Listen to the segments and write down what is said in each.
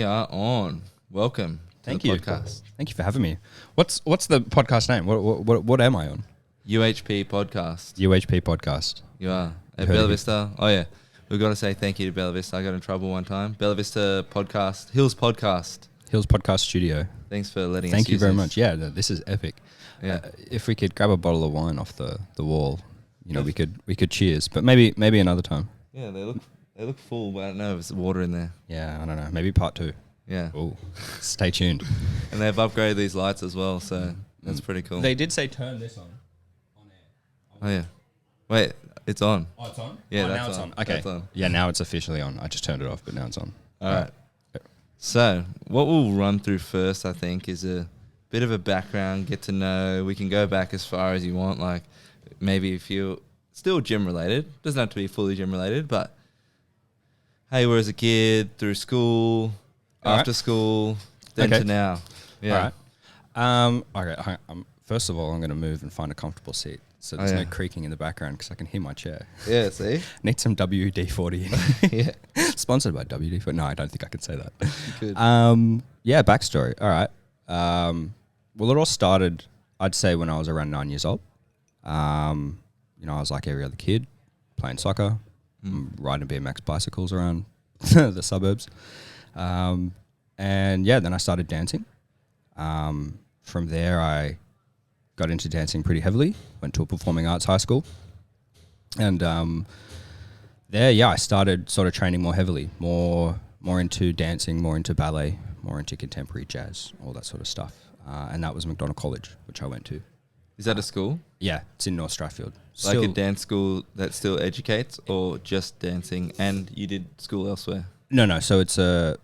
We are on. Welcome to Thank the you. podcast. Thank you for having me. What's the podcast name? What am I on? UHP podcast. UHP podcast. You are. At Heard Bella of it. Vista. Oh, yeah. We've got to say thank you to Bella Vista. I got in trouble one time. Bella Vista podcast. Hills podcast. Hills Podcast Studio. Thanks for letting us Thank you use very this. much. Yeah, this is epic. Yeah. If we could grab a bottle of wine off the wall, we could cheers. But maybe another time. Yeah, they look full, but I don't know if there's water in there. Yeah, I don't know. Maybe part 2. Yeah. Oh, stay tuned. And they've upgraded these lights as well, so that's pretty cool. They did say turn this on air. Oh, yeah. Wait, it's on. Oh, it's on? Yeah, now that's it's on. on. Okay. That's on. Yeah, now it's officially on. I just turned it off, but now it's on. All right. So, what we'll run through first, I think, is a bit of a background, get to know. We can go back as far as you want, like maybe if you're still gym related, doesn't have to be fully gym related, but how you were as a kid, through school, after school, then to now. Yeah. All right. Okay. First of all, I'm going to move and find a comfortable seat, so there's no creaking in the background because I can hear my chair. Yeah, see? Need some WD-40. Yeah. Sponsored by WD-40. No, I don't think I could say that. Good. Yeah, backstory. All right. Well, it all started, I'd say, when I was around 9 years old. I was like every other kid, playing soccer, riding BMX bicycles around the suburbs. And then I started dancing. From there, I got into dancing pretty heavily, went to a performing arts high school. And I started sort of training more heavily, more into dancing, more into ballet, more into contemporary jazz, all that sort of stuff. And that was McDonald College, which I went to. Is that a school? Yeah, it's in North Stratfield. Like a dance school that still educates, or just dancing and you did school elsewhere? No. So it's a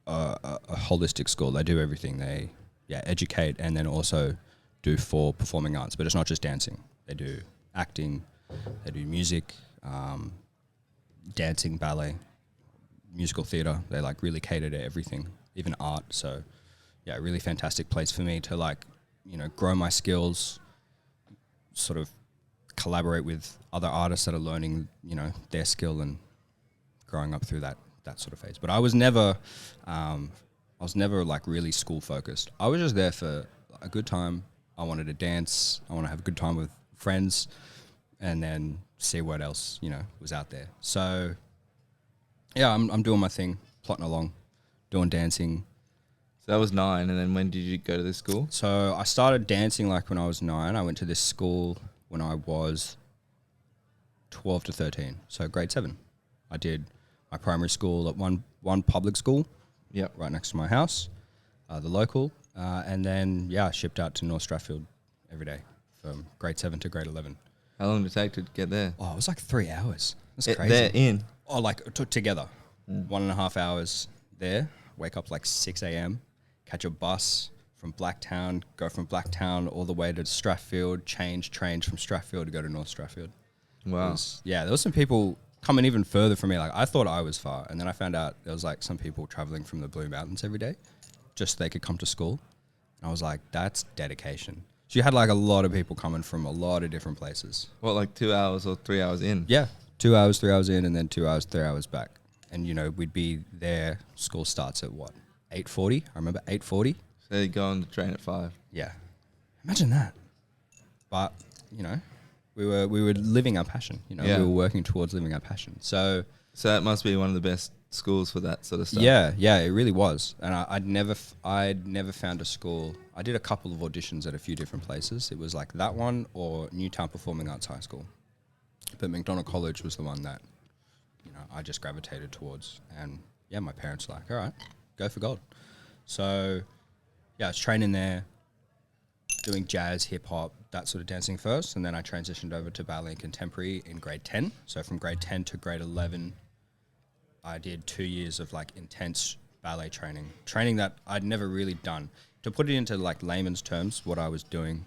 holistic school. They do everything. They educate and then also do for performing arts. But it's not just dancing. They do acting, they do music, dancing, ballet, musical theatre. They like really cater to everything, even art. So yeah, a really fantastic place for me to grow my skills, sort of collaborate with other artists that are learning, their skill and growing up through that sort of phase. But I was never like really school focused. I was just there for a good time. I wanted to dance. I want to have a good time with friends and then see what else, was out there. So yeah, I'm doing my thing, plotting along, doing dancing. So that was 9, and then when did you go to this school? So I started dancing like when I was 9. I went to this school when I was 12 to 13, so grade 7. I did my primary school at one public school, right next to my house, the local, and then I shipped out to North Stratfield every day from grade 7 to grade 11. How long did it take to get there? Oh, it was like 3 hours. That's crazy. They're in? Oh, like together. 1.5 hours there, wake up like 6 a.m., catch a bus from Blacktown, go from Blacktown all the way to Stratfield, change trains from Stratfield to go to North Stratfield. Wow. There was some people coming even further from me. Like, I thought I was far, and then I found out there was like some people traveling from the Blue Mountains every day just so they could come to school. And I was like, that's dedication. So you had like a lot of people coming from a lot of different places. What, like 2 hours or 3 hours in? Yeah, 2 hours, 3 hours in, and then 2 hours, 3 hours back. And, we'd be there. School starts at what? 8:40? I remember 8:40. So you go on the train at 5. Yeah. Imagine that. But, we were living our passion. We were working towards living our passion. So that must be one of the best schools for that sort of stuff. Yeah, it really was. And I'd never found a school. I did a couple of auditions at a few different places. It was like that one or Newtown Performing Arts High School. But McDonald College was the one that, I just gravitated towards. And my parents were like, all right, go for gold. So I was training there, doing jazz, hip hop, that sort of dancing first. And then I transitioned over to ballet and contemporary in grade 10. So from grade 10 to grade 11, I did 2 years of like intense ballet training that I'd never really done. To put it into like layman's terms, what I was doing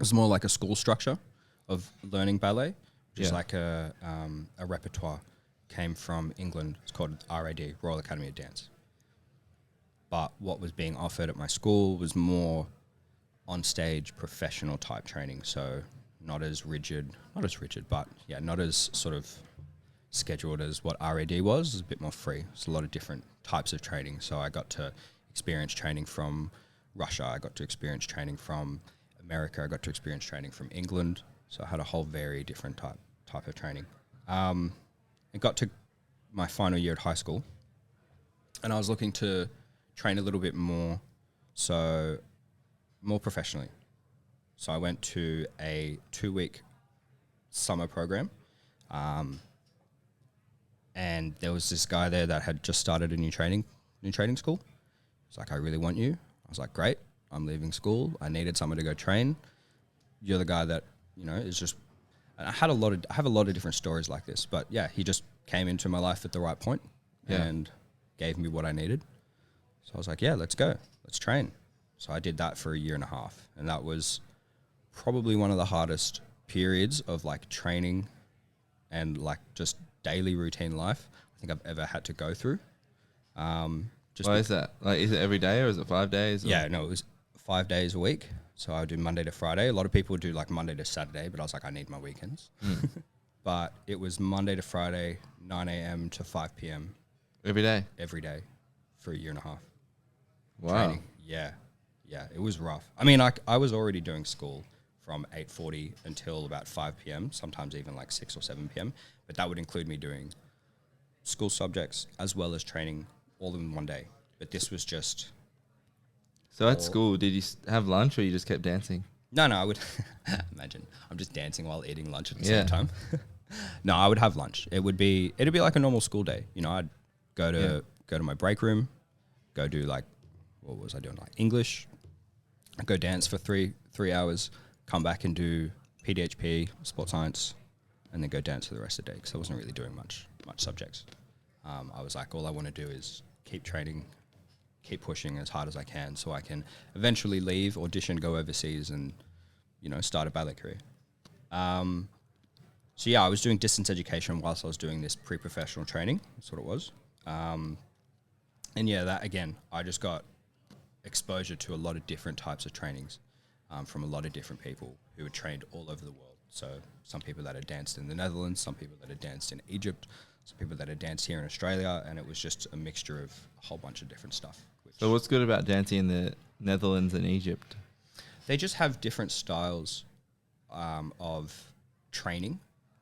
was more like a school structure of learning ballet, which is like a repertoire. Came from England. It's called RAD, Royal Academy of Dance. But what was being offered at my school was more on-stage professional type training. So not as rigid, but not as sort of scheduled as what RAD was. It was a bit more free. It's a lot of different types of training. So I got to experience training from Russia. I got to experience training from America. I got to experience training from England. So I had a whole very different type of training. It got to my final year at high school, and I was looking to train a little bit more, so more professionally. So I went to a 2-week summer program, and there was this guy there that had just started a new training school. He's like, I really want you. I was like, great, I'm leaving school. I needed someone to go train. You're the guy that, is just, and I have a lot of different stories like this, but yeah, he just came into my life at the right point and gave me what I needed. So I was like, yeah, let's go. Let's train. So I did that for a year and a half. And that was probably one of the hardest periods of like training and like just daily routine life I think I've ever had to go through. Why is that? Like, is it every day or is it 5 days? Or? Yeah, no, it was 5 days a week. So I would do Monday to Friday. A lot of people would do like Monday to Saturday, but I was like, I need my weekends. But it was Monday to Friday, 9 a.m. to 5 p.m. Every day? Every day for a year and a half. Wow. Training. Yeah, it was rough. I mean, I was already doing school from 8:40 until about 5 p.m., sometimes even like 6 or 7 p.m. But that would include me doing school subjects as well as training all in one day. But this was just... So at school, did you have lunch or you just kept dancing? No, I would... Imagine, I'm just dancing while eating lunch at the same time. No, I would have lunch. It'd be like a normal school day. I'd go to my break room, go do like, what was I doing? Like English. I'd go dance for three hours, come back and do PDHP, sports science, and then go dance for the rest of the day because I wasn't really doing much subjects. I was like, all I want to do is keep training, keep pushing as hard as I can so I can eventually leave, audition, go overseas and, start a ballet career. So yeah, I was doing distance education whilst I was doing this pre-professional training. That's what it was. And yeah, that again, I just got exposure to a lot of different types of trainings from a lot of different people who had trained all over the world. So some people that had danced in the Netherlands, some people that had danced in Egypt, some people that had danced here in Australia, and it was just a mixture of a whole bunch of different stuff. So what's good about dancing in the Netherlands and Egypt? They just have different styles of training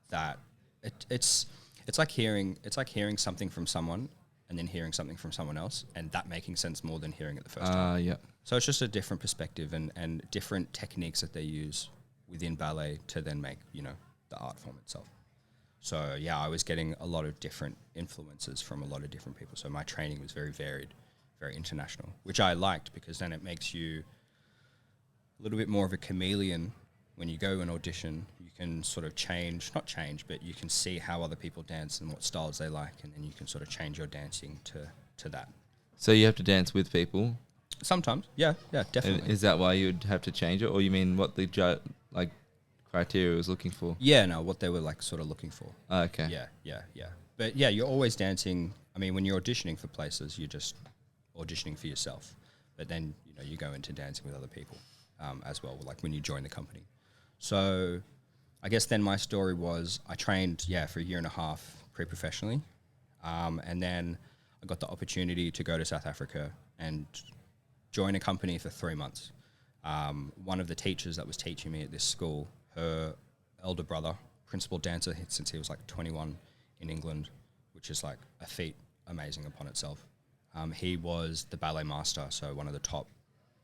that it's like hearing something from someone and then hearing something from someone else and that making sense more than hearing it the first time. Yeah. So it's just a different perspective and different techniques that they use within ballet to then make, the art form itself. So yeah, I was getting a lot of different influences from a lot of different people. So my training was very varied, very international, which I liked because then it makes you a little bit more of a chameleon. When you go and audition, you can sort of not change, but you can see how other people dance and what styles they like, and then you can sort of change your dancing to that. So you have to dance with people? Sometimes, yeah, definitely. And is that why you'd have to change it, or you mean what the criteria was looking for? Yeah, no, what they were like sort of looking for. Okay. Yeah. But yeah, you're always dancing. I mean, when you're auditioning for places, you're just auditioning for yourself. But then, you go into dancing with other people as well, like when you join the company. So I guess then my story was I trained, for a year and a half pre-professionally. And then I got the opportunity to go to South Africa and join a company for 3 months. One of the teachers that was teaching me at this school, her elder brother, principal dancer since he was like 21 in England, which is like a feat amazing upon itself. He was the ballet master, so one of the top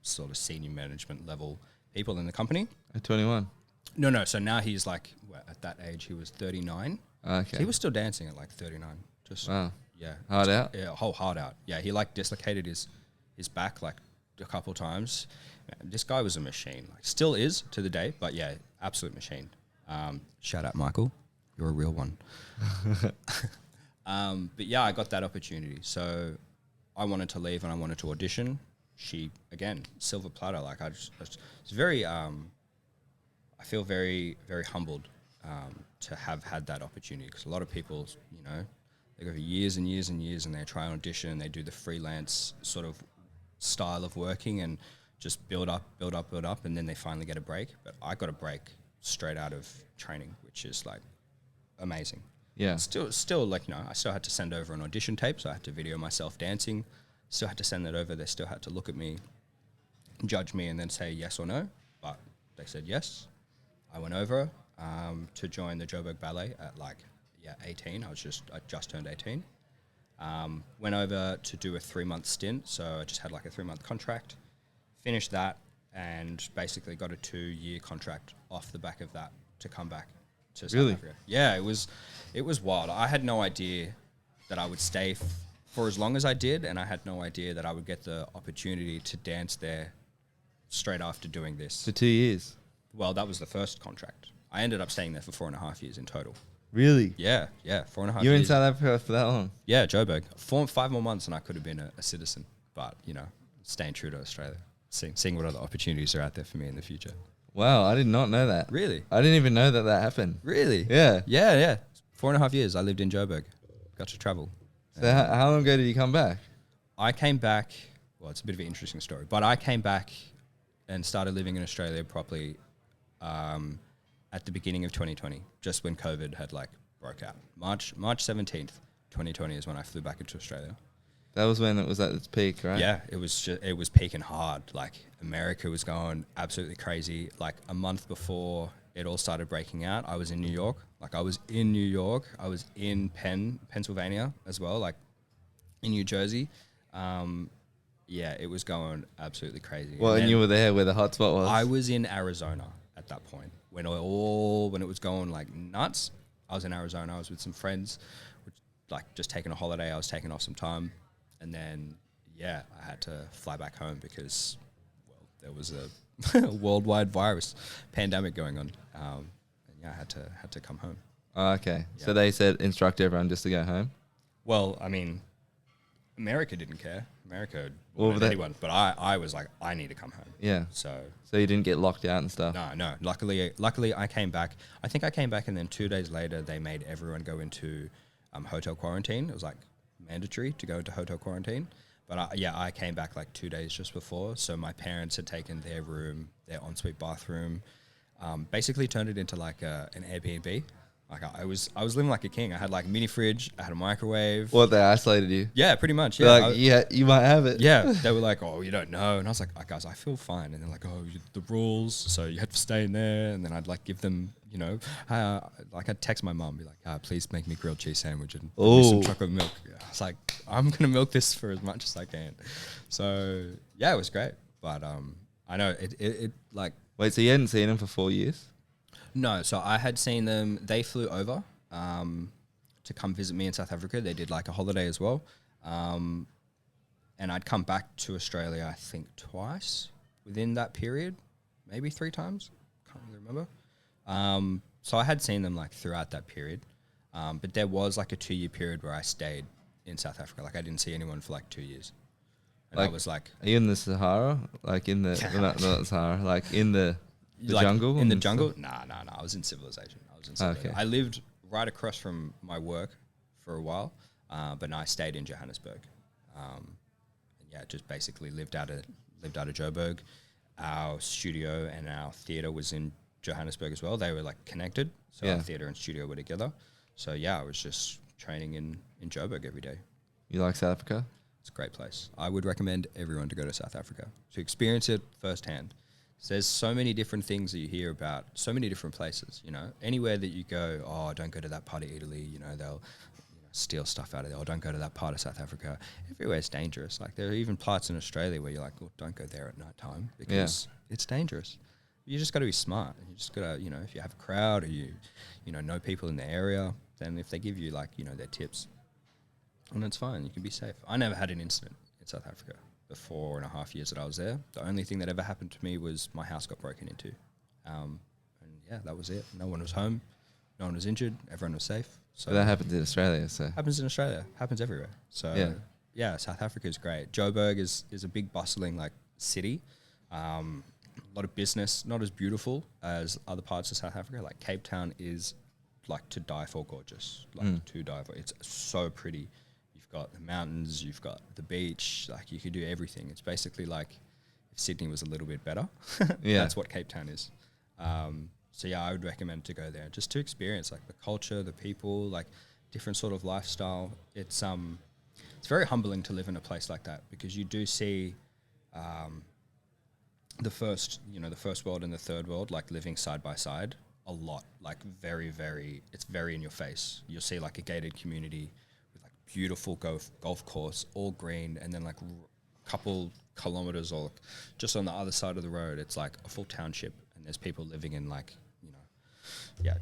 sort of senior management level people in the company. At 21? No. So now he's like, at that age, he was 39. Okay. So he was still dancing at like 39. Just wow. Yeah. Hard out? Yeah, whole hard out. Yeah, he like dislocated his back like a couple times. Man, this guy was a machine. Like still is to the day, but yeah, absolute machine. Shout out Michael. You're a real one. But yeah, I got that opportunity. So I wanted to leave and I wanted to audition. She, again, silver platter. Like it's very, I feel very, very humbled to have had that opportunity because a lot of people, they go for years and years and years and they try and audition. They do the freelance sort of style of working and just build up, and then they finally get a break. But I got a break straight out of training, which is like amazing. Yeah. Still like, I still had to send over an audition tape, so I had to video myself dancing. Still had to send that over. They still had to look at me, judge me, and then say yes or no. But they said yes. I went over to join the Joburg Ballet at 18. I just turned 18. Went over to do a 3-month stint, so I just had like a 3-month contract. Finished that, and basically got a 2-year contract off the back of that to come back to South Africa. Yeah, it was wild. I had no idea that I would stay for as long as I did, and I had no idea that I would get the opportunity to dance there straight after doing this. For 2 years? Well, that was the first contract. I ended up staying there for 4.5 years in total. Really? Yeah, 4.5 years. You were in South Africa for that long? Yeah, Joburg. 5 more months and I could have been a citizen. But, staying true to Australia. Seeing what other opportunities are out there for me in the future. Wow, I did not know that. Really? I didn't even know that happened. Really? Yeah. Yeah. 4.5 years I lived in Joburg. Got to travel. So how long ago did you come back? I came back, well, it's a bit of an interesting story, but I came back and started living in Australia properly at the beginning of 2020, just when COVID had broke out. March 17th, 2020 is when I flew back into Australia. That was when it was at its peak, right? Yeah, it was peaking hard. America was going absolutely crazy. A month before it all started breaking out, I was in New York. I was in Pennsylvania as well, in New Jersey. It was going absolutely crazy. Well, and you were there where the hotspot was? I was in Arizona at that point when it was going nuts. I was in Arizona. I was with some friends, just taking a holiday. I was taking off some time. And then, I had to fly back home because, there was a worldwide virus pandemic going on. I had to come home. Oh, okay. Yeah. So they said instruct everyone just to go home? Well, America didn't care. America wanted anyone. But I was I need to come home. Yeah. So you didn't get locked out and stuff? No. Luckily, I came back. I think I came back, and then 2 days later, they made everyone go into hotel quarantine. It was mandatory to go into hotel quarantine. But I came back 2 days just before. So my parents had taken their room, their ensuite bathroom, basically turned it into an Airbnb. I was living like a king. I had mini fridge. I had a microwave. What, they isolated you? Yeah, pretty much. Yeah, you might have it. Yeah, they were oh, you don't know, and I was guys, I feel fine. And they're oh, the rules, so you have to stay in there. And then I'd give them, I'd text my mom, be please make me grilled cheese sandwich and some chocolate milk. I was I'm gonna milk this for as much as I can. So it was great. But I know it Wait, so you hadn't seen them for 4 years? No, so I had seen them. They flew over to come visit me in South Africa. They did a holiday as well. And I'd come back to Australia, I think, twice within that period, maybe 3 times. Can't really remember. So I had seen them throughout that period. But there was a 2-year period where I stayed in South Africa. I didn't see anyone for 2 years. And I was Are you in the Sahara? In the, not Sahara, in the jungle? In the jungle? Nah. I was in civilization. Okay. I lived right across from my work for a while, but no, I stayed in Johannesburg. Just basically lived out of Joburg. Our studio and our theatre was in Johannesburg as well. They were connected, so our theatre and studio were together. So I was just training in Joburg every day. You like South Africa? It's a great place. I would recommend everyone to go to South Africa to experience it firsthand. So there's so many different things that you hear about, so many different places, anywhere that you go, oh, don't go to that part of Italy, they'll steal stuff out of there, or don't go to that part of South Africa. Everywhere's dangerous. There are even parts in Australia where you're well, don't go there at night time because it's dangerous. You just got to be smart. You just got to, if you have a crowd or you know people in the area, then if they give you their tips, and it's fine, you can be safe. I never had an incident in South Africa. The 4.5 years that I was there, the only thing that ever happened to me was my house got broken into. That was it. No one was home. No one was injured. Everyone was safe. So that happens in Australia, so. Happens in Australia. Happens everywhere. So, South Africa is great. Joburg is a big bustling, city. A lot of business. Not as beautiful as other parts of South Africa. Cape Town is, to die for gorgeous. To die for. It's so pretty. You've got the mountains, you've got the beach, you could do everything. It's basically if Sydney was a little bit better. That's what Cape Town is. I would recommend to go there just to experience the culture, the people. different sort of lifestyle. It's very humbling to live in a place like that, because you do see the first world and the third world like living side by side a lot, like very, very, it's very in your face. You'll see like a gated community with like beautiful golf course, all green, and then like a couple kilometers or just on the other side of the road, it's like a full township, and there's people living in like,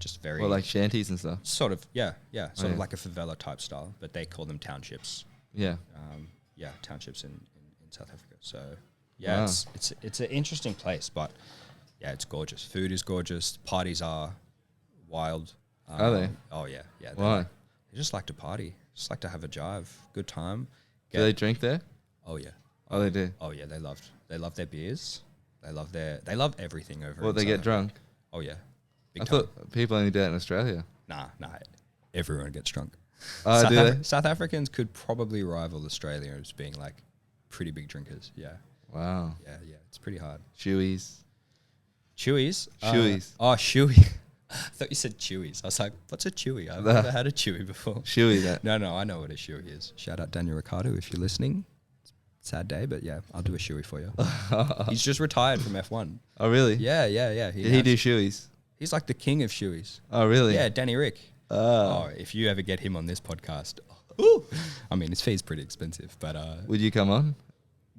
just very... Well, like shanties and stuff. Sort of, sort of like a favela type style, but they call them townships. Yeah. Townships in South Africa. So, yeah, wow. It's an interesting place, but yeah, it's gorgeous. Food is gorgeous. Parties are wild. Are they? Oh, yeah. Why? They just like to party. Just like to have a jive. Good time. Do they drink there? Oh, yeah. Oh, they do? Oh, yeah, they love their beers. They love everything over Well, they get drunk? Oh, yeah. I thought people only do that in Australia. Nah. Everyone gets drunk. Oh, do they? South Africans could probably rival Australia as being like pretty big drinkers. Yeah. Wow. Yeah. It's pretty hard. Chewies. Chewies? Chewy. I thought you said chewies. I was like, what's a chewy? I've never had a chewy before. Chewy, that. No, I know what a chewy is. Shout out Daniel Ricciardo if you're listening. Sad day, but yeah, I'll do a shoey for you. He's just retired from F1. Oh, really? Yeah. Did he do shoeys? He's like the king of shoeys. Oh, really? Yeah, Danny Rick. Oh, if you ever get him on this podcast, I mean, his fee's pretty expensive, but would you come on?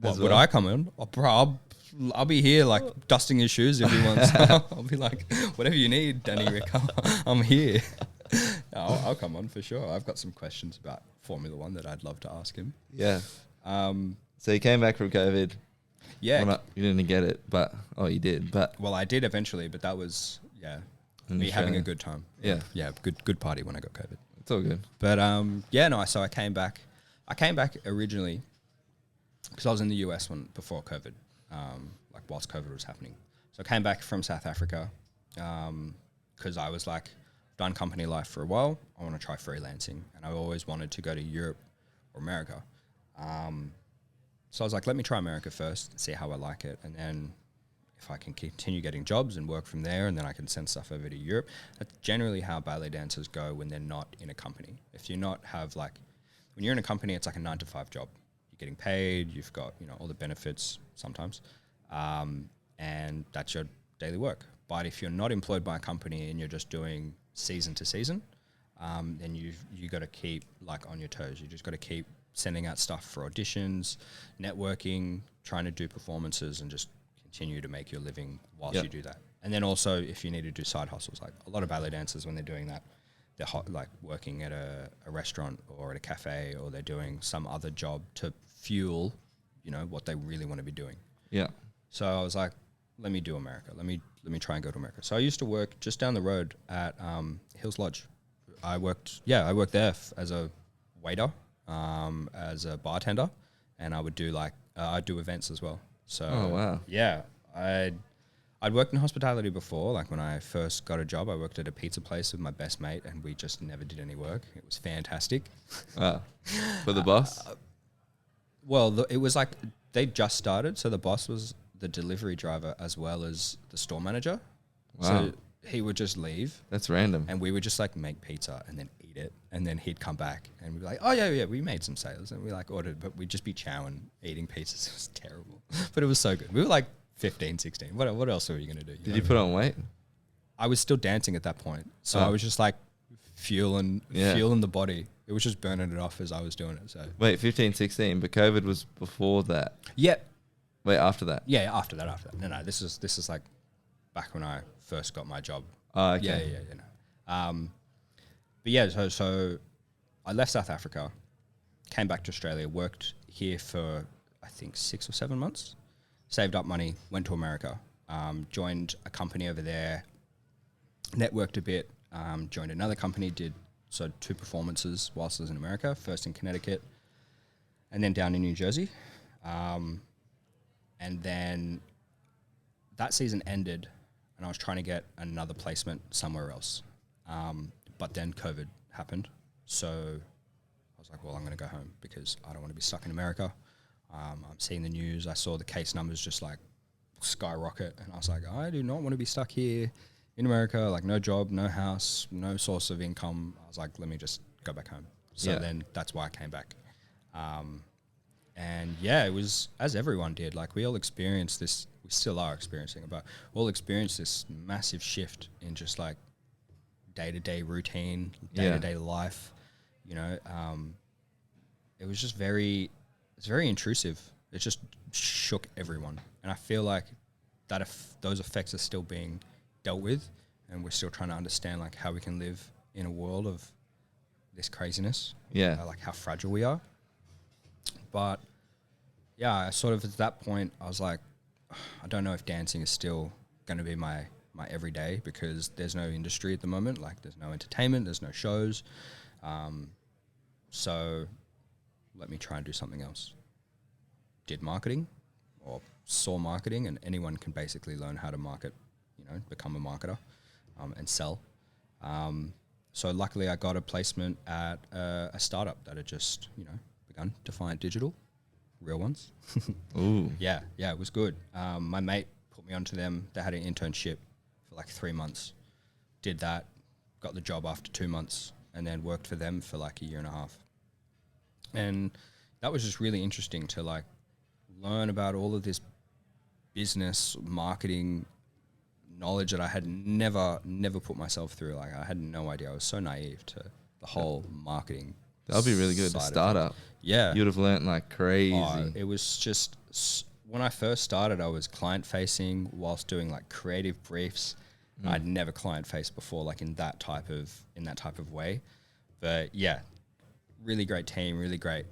Would I come on? I'll be here like dusting his shoes if he wants. I'll be like, whatever you need, Danny Rick, I'm here. I'll come on for sure. I've got some questions about Formula One that I'd love to ask him. Yeah. So you came back from COVID. Yeah. Well, you didn't get it, but you did. But well, I did eventually, but that was me having a good time. Yeah. Yeah, good party when I got COVID. It's all good. But so I came back. I came back originally because I was in the US before COVID, like whilst COVID was happening. So I came back from South Africa because I was like, done company life for a while. I want to try freelancing, and I always wanted to go to Europe or America. So I was like, let me try America first, see how I like it, and then if I can continue getting jobs and work from there, and then I can send stuff over to Europe. That's generally how ballet dancers go when they're not in a company. If you're not when you're in a company, it's like a 9-to-5 job. You're getting paid, you've got all the benefits sometimes, and that's your daily work. But if you're not employed by a company and you're just doing season to season, then you got to keep on your toes. You just got to keep sending out stuff for auditions, networking, trying to do performances, and just continue to make your living whilst you do that. And then also, if you need to do side hustles, like a lot of ballet dancers, when they're doing that, they're working at a restaurant or at a cafe, or they're doing some other job to fuel, what they really want to be doing. Yeah. So I was like, let me do America. Let me try and go to America. So I used to work just down the road at Hills Lodge. I worked there as a waiter, as a bartender, and I would do I'd do events as well. So wow. Yeah, I'd worked in hospitality before. Like when I first got a job, I worked at a pizza place with my best mate, and we just never did any work. It was fantastic. For the boss? Well, it was like they just started, so the boss was the delivery driver as well as the store manager. Wow. So he would just leave. That's random. And we would just make pizza and then eat it. And then he'd come back and we'd be like, oh yeah, we made some sales. And we ordered, but we'd just be chowing, eating pizzas. It was terrible. But it was so good. We were 15, 16. What else were you going to do? Did you put on weight? I was still dancing at that point. So I was just fueling the body. It was just burning it off as I was doing it. So wait, 15, 16, but COVID was before that. Yeah. Wait, after that? Yeah, after that. No, this is back when I first got my job. Oh, okay. Yeah. But yeah, so I left South Africa, came back to Australia, worked here for I think 6 or 7 months, saved up money, went to America, joined a company over there, networked a bit, joined another company, did 2 performances whilst I was in America, first in Connecticut and then down in New Jersey. And then that season ended and I was trying to get another placement somewhere else. But then COVID happened. So I was like, well, I'm going to go home because I don't want to be stuck in America. I'm seeing the news. I saw the case numbers just skyrocket. And I was like, I do not want to be stuck here in America, no job, no house, no source of income. I was like, let me just go back home. So Yeah. then that's why I came back. And yeah, it was as everyone did. Like we all experienced this. We still are experiencing, but we all experienced this massive shift in just like day-to-day routine, day-to-day life. You know, it was just it's very intrusive. It just shook everyone, and I feel like that those effects are still being dealt with, and we're still trying to understand like how we can live in a world of this craziness. Yeah. Like how fragile we are. But yeah, I sort of at that point, I was like, I don't know if dancing is still going to be my everyday, because there's no industry at the moment. Like there's no entertainment, there's no shows. So let me try and do something else. Did marketing, or saw marketing, and anyone can basically learn how to market, you know, become a marketer and sell. So luckily I got a placement at a startup that had just, you know, begun, Defiant Digital, real ones. Ooh. Yeah, it was good. My mate put me onto them. They had an internship for like 3 months. Did that, got the job after 2 months, and then worked for them for like a year and a half. And that was just really interesting to like learn about all of this business, marketing knowledge that I had never put myself through. Like I had no idea. I was so naive to the whole marketing. That'll be really good. A startup. Yeah. You'd have learnt like crazy. It was just, when I first started, I was client facing whilst doing like creative briefs. I'd never client faced before, like in that type of way. But yeah, really great team, really great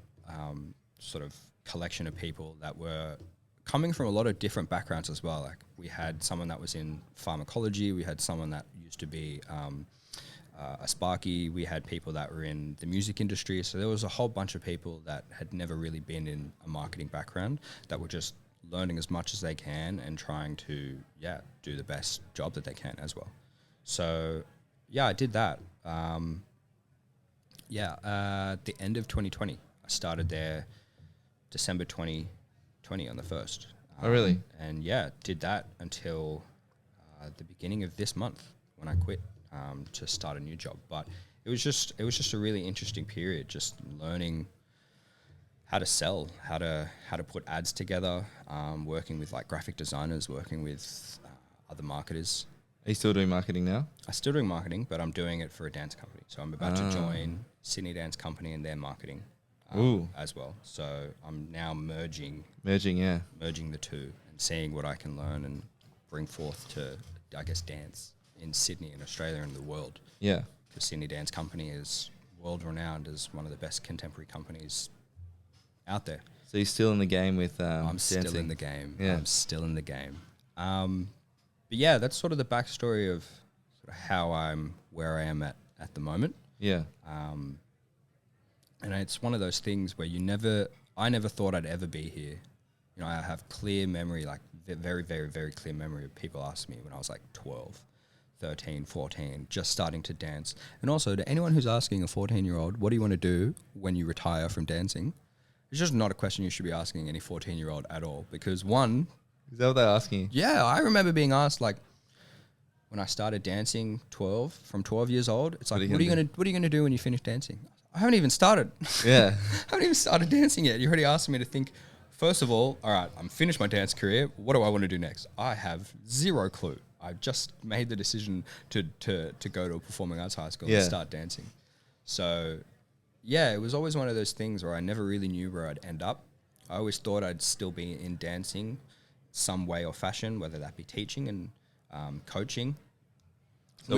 sort of collection of people that were coming from a lot of different backgrounds as well. Like we had someone that was in pharmacology, we had someone that used to be a Sparky, we had people that were in the music industry. So there was a whole bunch of people that had never really been in a marketing background that were just learning as much as they can and trying to, do the best job that they can as well. So I did that. At the end of 2020, I started there December 2020 on the 1st. Oh, really? And did that until the beginning of this month when I quit to start a new job. But it was just a really interesting period, just learning how to sell, how to put ads together, working with like graphic designers, working with other marketers. Are you still doing marketing now? I'm still doing marketing, but I'm doing it for a dance company. So I'm about to join Sydney Dance Company and their marketing as well. So I'm now merging the two and seeing what I can learn and bring forth to, I guess, dance in Sydney and Australia and the world. Yeah. Because Sydney Dance Company is world renowned as one of the best contemporary companies out there. So you're still in the game with I'm dancing? still in the game. Yeah. I'm still in the game. But yeah, that's sort of the backstory of sort of how I'm where I am at the moment. Yeah. And it's one of those things where I never thought I'd ever be here. You know, I have clear memory, like very, very, very clear memory of people asking me when I was like 12, 13, 14, just starting to dance. And also to anyone who's asking a 14-year-old, what do you want to do when you retire from dancing? It's just not a question you should be asking any 14-year-old at all, because one... Is that what they're asking you? Yeah, I remember being asked, like, when I started dancing from 12 years old, it's like, what are you going to do when you finish dancing? I haven't even started. Yeah. I haven't even started dancing yet. You're already asking me to think, first of all right, I'm finished my dance career. What do I want to do next? I have zero clue. I just made the decision to go to a performing arts high school and start dancing. So, it was always one of those things where I never really knew where I'd end up. I always thought I'd still be in dancing some way or fashion, whether that be teaching and coaching.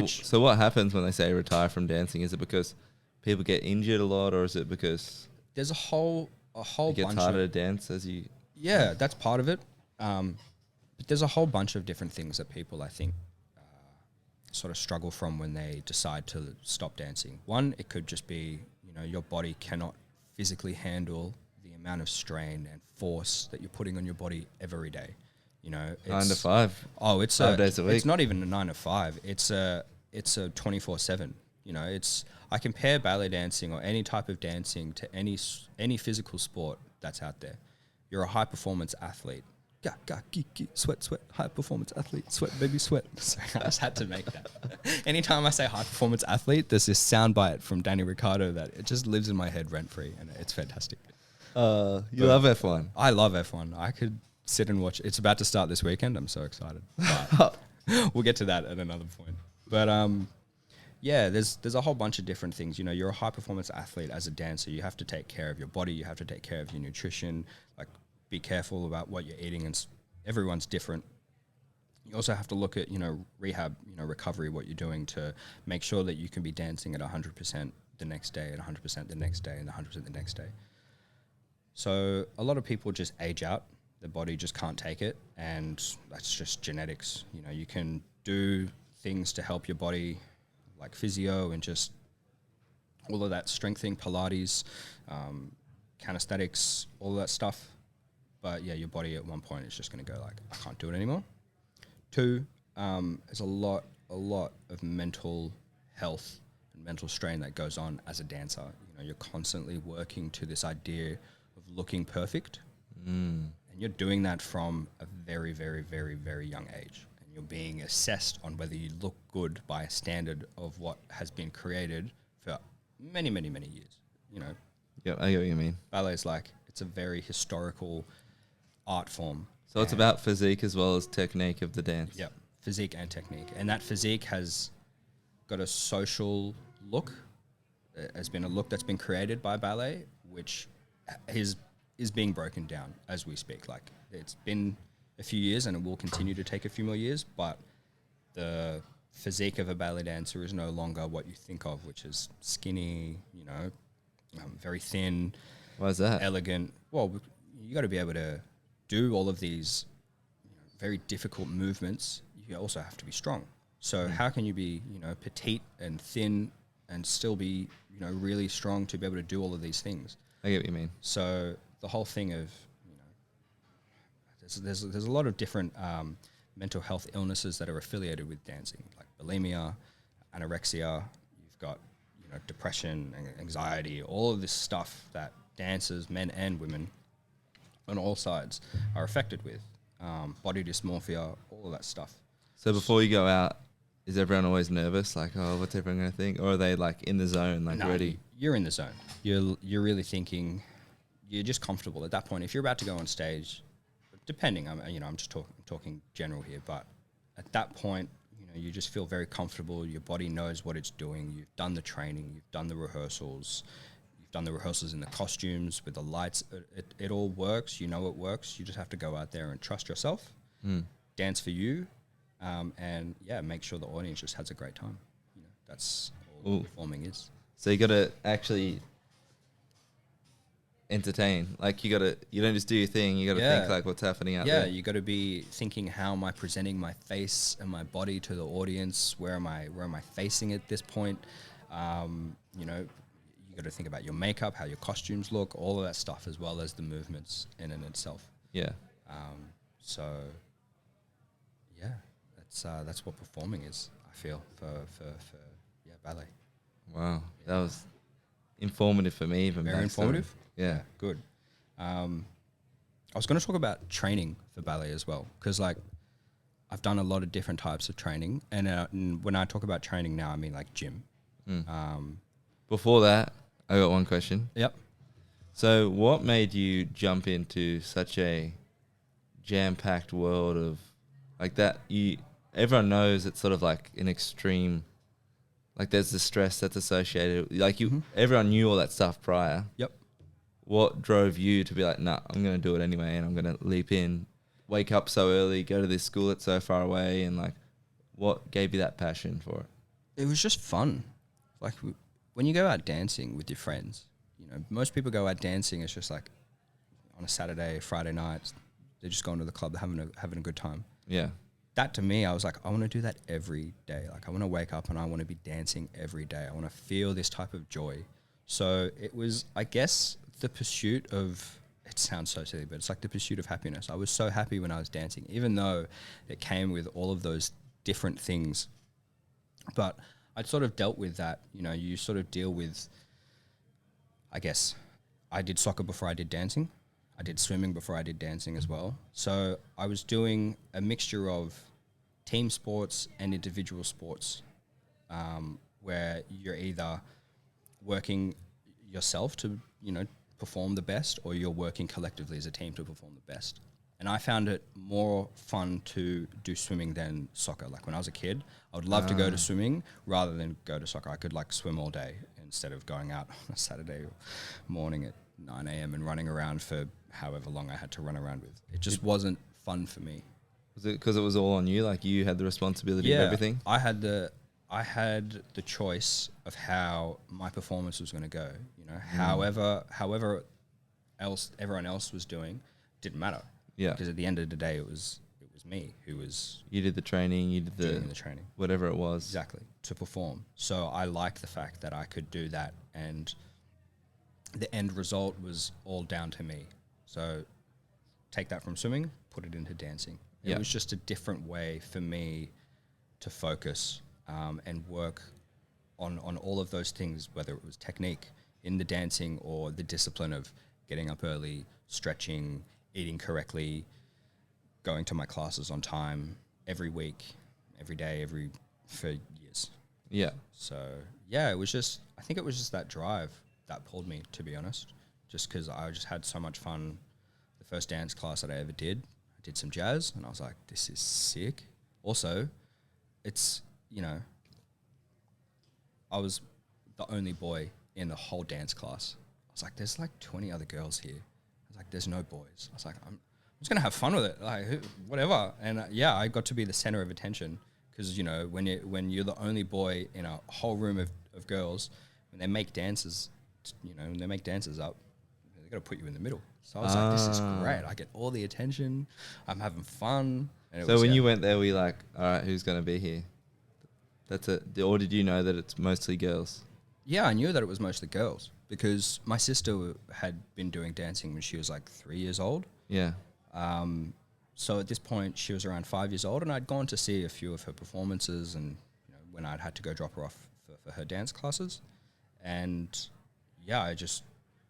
So what happens when they say retire from dancing? Is it because people get injured a lot, or is it because there's a whole it gets bunch harder to dance as you... Yeah, that's part of it. But there's a whole bunch of different things that people, I think, sort of struggle from when they decide to stop dancing. One, it could just be, your body cannot physically handle the amount of strain and force that you're putting on your body every day. It's 9 to 5. Oh, it's 5 days a week. It's not even a 9 to 5. It's a 24/7. I compare ballet dancing or any type of dancing to any physical sport that's out there. You're a high performance athlete. sweat, high performance athlete, sweat, baby, sweat. So I just had to make that. Anytime I say high performance athlete, there's this soundbite from Danny Ricciardo that it just lives in my head rent free, and it's fantastic. You love F1. I love F1. I could sit and watch. It's about to start this weekend. I'm so excited. But we'll get to that at another point. But yeah, there's a whole bunch of different things. You know, you're a high performance athlete as a dancer. You have to take care of your body. You have to take care of your nutrition. Like, be careful about what you're eating, and everyone's different. You also have to look at, you know, rehab, you know, recovery, what you're doing to make sure that you can be dancing at 100% the next day, at 100% the next day, and 100% the next day. So a lot of people just age out. The body just can't take it, and that's just genetics. You know, you can do things to help your body, like physio and just all of that strengthening, Pilates, calisthenics, all of that stuff. But yeah, your body at one point is just going to go like, I can't do it anymore. 2, there's a lot of mental health and mental strain that goes on as a dancer. You know, you're constantly working to this idea of looking perfect. And you're doing that from a very, very, very, very young age. And you're being assessed on whether you look good by a standard of what has been created for many, many, many years. You know? Yeah, I get what you mean. Ballet is like, it's a very historical art form. So it's about physique as well as technique of the dance. Yep, physique and technique. And that physique has got a social look. It has been a look that's been created by ballet, which is being broken down as we speak. Like, it's been a few years and it will continue to take a few more years, but the physique of a ballet dancer is no longer what you think of, which is skinny, you know, very thin. Why is that? Elegant. Well, you got to be able to do all of these, you know, very difficult movements. You also have to be strong. So how can you be, you know, petite and thin and still be, you know, really strong to be able to do all of these things? I get what you mean. So the whole thing of, you know, there's a lot of different mental health illnesses that are affiliated with dancing, like bulimia, anorexia. You've got, you know, depression, anxiety, all of this stuff that dancers, men and women, on all sides are affected with. Body dysmorphia, all of that stuff. So before you go out, is everyone always nervous? Like, oh, what's everyone going to think? Or are they like in the zone, like ready? You're in the zone. You're really thinking. You're just comfortable at that point. If you're about to go on stage, depending, I'm just talking general here, but at that point, you know, you just feel very comfortable. Your body knows what it's doing. You've done the training. You've done the rehearsals. You've done the rehearsals in the costumes with the lights. It all works. You know it works. You just have to go out there and trust yourself. Dance for you. And yeah, make sure the audience just has a great time. You know, that's all performing is. So you got to actually entertain. Like you don't just do your thing. You got to think like what's happening out there. Yeah, you got to be thinking, how am I presenting my face and my body to the audience? Where am I facing at this point? You know, you got to think about your makeup, how your costumes look, all of that stuff, as well as the movements in and itself. Yeah. So yeah, that's what performing is, I feel, for ballet. Wow, that was informative for me. Even very informative. Yeah, good. I was going to talk about training for ballet as well, because like I've done a lot of different types of training, and when I talk about training now, I mean like gym. Before that, I got one question. Yep. So, what made you jump into such a jam-packed world of like that? Everyone knows it's sort of like an extreme. Like there's the stress that's associated. Like everyone knew all that stuff prior. Yep. What drove you to be like, nah, I'm going to do it anyway, and I'm going to leap in, wake up so early, go to this school that's so far away, and like, what gave you that passion for it? It was just fun. Like when you go out dancing with your friends, you know, most people go out dancing. It's just like on a Saturday, Friday night, they're just going to the club, having a good time. Yeah. That to me, I was like, I want to do that every day. Like I want to wake up and I want to be dancing every day. I want to feel this type of joy. So it was, I guess, the pursuit of, it sounds so silly, but it's like the pursuit of happiness. I was so happy when I was dancing, even though it came with all of those different things. But I'd sort of dealt with that. You know, you sort of deal with, I guess, I did soccer before I did dancing. I did swimming before I did dancing as well. So I was doing a mixture of team sports and individual sports, where you're either working yourself to, perform the best, or you're working collectively as a team to perform the best. And I found it more fun to do swimming than soccer. Like when I was a kid, I would love to go to swimming rather than go to soccer. I could like swim all day instead of going out on a Saturday morning at 9 a.m. and running around for however long I had to run around with. It just wasn't fun for me. Was it because it was all on you? Like you had the responsibility of everything? I had the choice of how my performance was going to go. However else everyone else was doing, didn't matter. Yeah. Because at the end of the day, it was me who was You did the training, you did doing the training. whatever it was. Exactly, to perform. So I liked the fact that I could do that, and the end result was all down to me. So take that from swimming, put it into dancing. It was just a different way for me to focus and work on all of those things, whether it was technique in the dancing or the discipline of getting up early, stretching, eating correctly, going to my classes on time every week, every day, for years. Yeah. So yeah, I think it was just that drive that pulled me, to be honest, just because I just had so much fun. The first dance class that I ever did, I did some jazz and I was like, this is sick. Also, it's, I was the only boy in the whole dance class. I was like, there's like 20 other girls here. I was like, there's no boys. I was like, I'm just going to have fun with it. Like, whatever. And I got to be the center of attention because, when you're the only boy in a whole room of girls, when they make dances, when they make dances up, they got to put you in the middle. So I was like, this is great. I get all the attention. I'm having fun. And So when you went there, were you like, all right, who's going to be here? That's it. Or did you know that it's mostly girls? Yeah, I knew that it was mostly girls because my sister had been doing dancing when she was like 3 years old. Yeah. So at this point, she was around 5 years old, and I'd gone to see a few of her performances, and when I'd had to go drop her off for her dance classes, and I just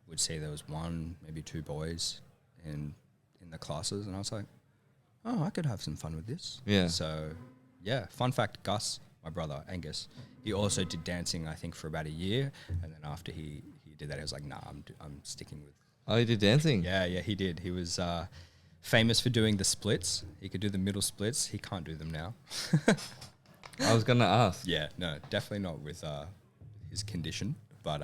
would see there was one, maybe two boys in the classes, and I was like, oh, I could have some fun with this. Yeah. So fun fact, Gus, my brother Angus, he also did dancing, I think, for about a year, and then after he did that, he was like, nah, I'm sticking with. Oh, you did dancing? Yeah, he did. He was famous for doing the splits. He could do the middle splits. He can't do them now. I was going to ask. Yeah, no, definitely not with his condition. But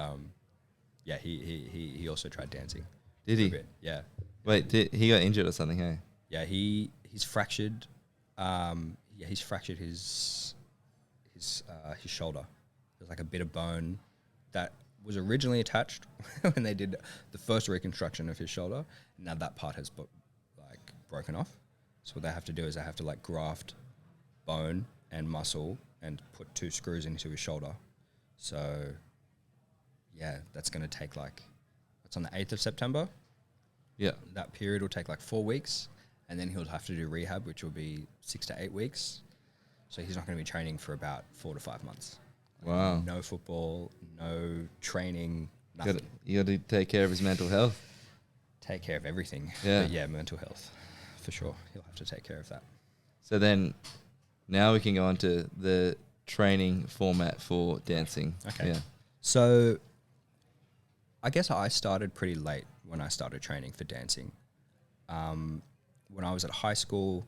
he also tried dancing. Did he? A bit. Yeah. Wait, he got injured or something, hey? Yeah, he's fractured. He's fractured his shoulder. There's like a bit of bone that was originally attached when they did the first reconstruction of his shoulder. Now that part has broken off. So what they have to do is they have to graft bone and muscle and put 2 screws into his shoulder. So yeah, that's going to take it's on the 8th of September. Yeah. That period will take 4 weeks, and then he'll have to do rehab, which will be 6 to 8 weeks. So he's not going to be training for about 4 to 5 months. Wow. No football, no training, nothing. You got to take care of his mental health. Take care of everything. Yeah. But yeah, mental health, for sure. He'll have to take care of that. So then, now we can go on to the training format for dancing. Okay. Yeah. So I guess I started pretty late when I started training for dancing. When I was at high school,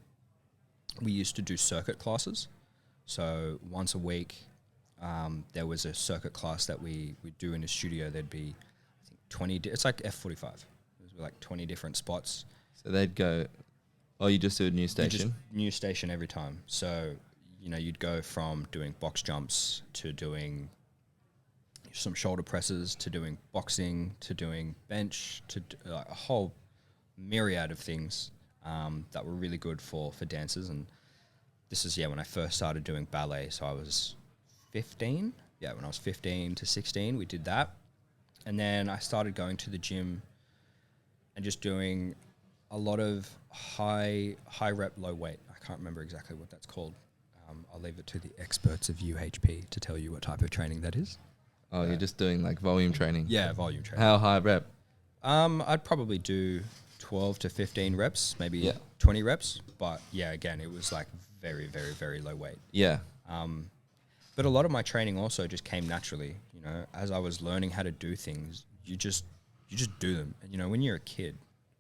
we used to do circuit classes. So once a week, there was a circuit class that we do in a studio. There'd be, I think, 20. It's like F45. There's like 20 different spots. So they'd go. Oh, you just do a new station. New station every time. So you'd go from doing box jumps to doing some shoulder presses to doing boxing to doing bench to a whole myriad of things that were really good for dancers. And this is when I first started doing ballet. So I was 15. Yeah, when I was 15 to 16, we did that. And then I started going to the gym and just doing a lot of high rep, low weight. I can't remember exactly what that's called. I'll leave it to the experts of UHP to tell you what type of training that is. Oh, you're just doing volume training? Yeah, volume training. How high rep? I'd probably do 12 to 15 reps, maybe Yeah. 20 reps. But yeah, again, it was like very, very, very low weight. Yeah. But a lot of my training also just came naturally. You know, as I was learning how to do things, you just do them. And you know, when you're a kid,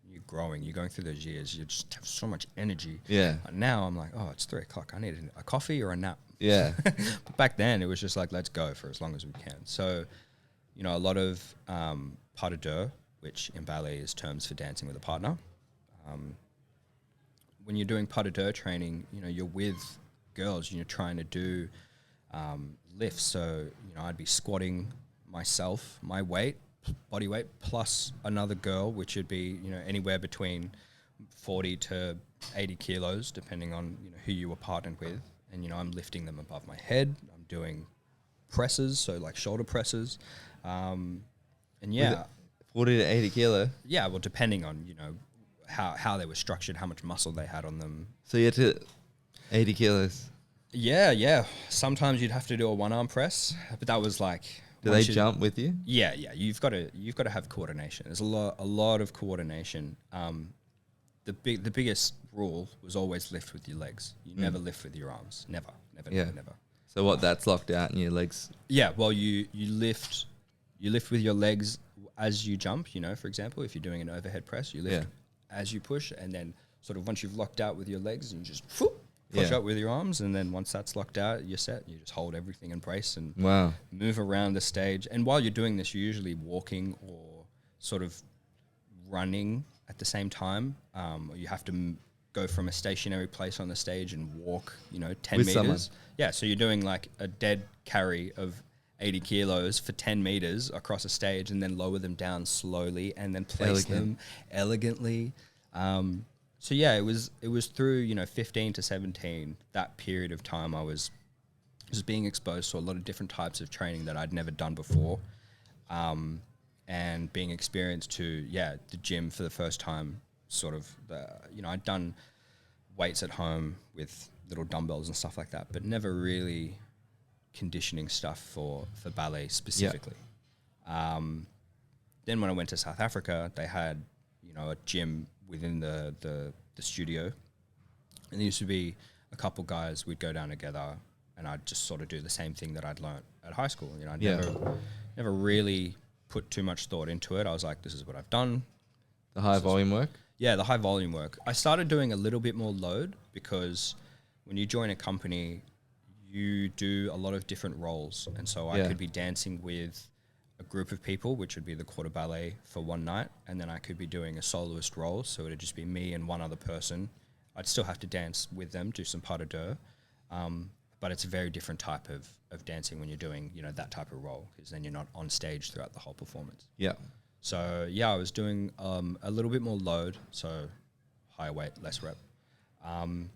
you're growing, you're going through those years, you just have so much energy. Yeah. And now I'm like, oh, it's 3 o'clock. I need a coffee or a nap. Yeah. But back then it was just like, let's go for as long as we can. So, you know, a lot of pas de deux, which in ballet is terms for dancing with a partner. When you're doing pas de deux training, you know, you're with girls, you're trying to do lifts. So, you know, I'd be squatting myself, my weight, body weight, plus another girl, which would be, you know, anywhere between 40 to 80 kilos, depending on, you know, who you were partnered with. And, you know, I'm lifting them above my head. I'm doing presses, so like shoulder presses. And yeah. 40 to 80 kilo. Yeah, well, depending on, you know, how they were structured, how much muscle they had on them. So you had to 80 kilos. Yeah. Sometimes you'd have to do a one-arm press, but that was like... Do they jump with you? Yeah. You've got to have coordination. There's a lot of coordination. The biggest rule was always lift with your legs. You never lift with your arms. Never. So what? That's locked out in your legs. Yeah. Well, you lift with your legs as you jump. You know, for example, if you're doing an overhead press, you lift as you push, and then sort of once you've locked out with your legs, and you just push up with your arms, and then once that's locked out, you're set. You just hold everything in brace and move around the stage. And while you're doing this, you're usually walking or sort of running at the same time. Or you have to go from a stationary place on the stage and walk, you know, 10 with meters. Someone. Yeah, so you're doing like a dead carry of 80 kilos for 10 meters across a stage, and then lower them down slowly and then place them elegantly. So yeah, it was through, you know, 15 to 17, that period of time I was being exposed to a lot of different types of training that I'd never done before. And being experienced to, the gym for the first time, sort of, you know, I'd done weights at home with little dumbbells and stuff like that, but never really conditioning stuff for ballet specifically. Then when I went to South Africa, they had, you know, a gym within the studio, and there used to be a couple guys, we'd go down together, and I'd just sort of do the same thing that I'd learnt at high school. You know, I'd never really put too much thought into it. I was like, this is what I've done. The high volume work? Yeah, the high volume work. I started doing a little bit more load because when you join a company, you do a lot of different roles. And so I could be dancing with a group of people, which would be the quarter ballet for one night. And then I could be doing a soloist role. So it'd just be me and one other person. I'd still have to dance with them, do some pas de deux. But it's a very different type of dancing when you're doing, you know, that type of role, because then you're not on stage throughout the whole performance. Yeah. So yeah, I was doing a little bit more load, so higher weight, less rep. And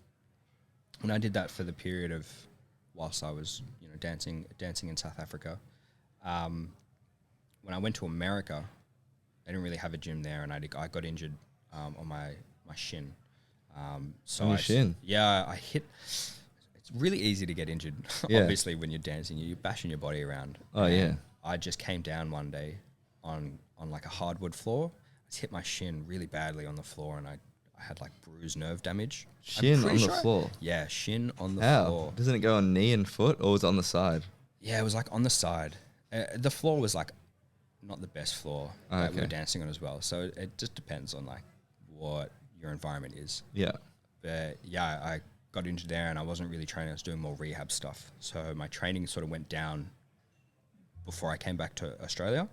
I did that for the period of whilst I was, you know, dancing in South Africa. When I went to America, I didn't really have a gym there, and I got injured on my shin. So on your shin? Yeah, I hit. It's really easy to get injured, obviously, when you're dancing. You're bashing your body around. Oh, yeah. I just came down one day on like a hardwood floor. I just hit my shin really badly on the floor, and I had like bruised nerve damage. Shin on the floor? Yeah, shin on the How? floor. Doesn't it go on knee and foot, or was it on the side? Yeah, it was like on the side. The floor was like not the best floor that we were dancing on as well. So it just depends on like what your environment is. Yeah. But yeah, I got injured there, and I wasn't really training. I was doing more rehab stuff. So my training sort of went down before I came back to Australia.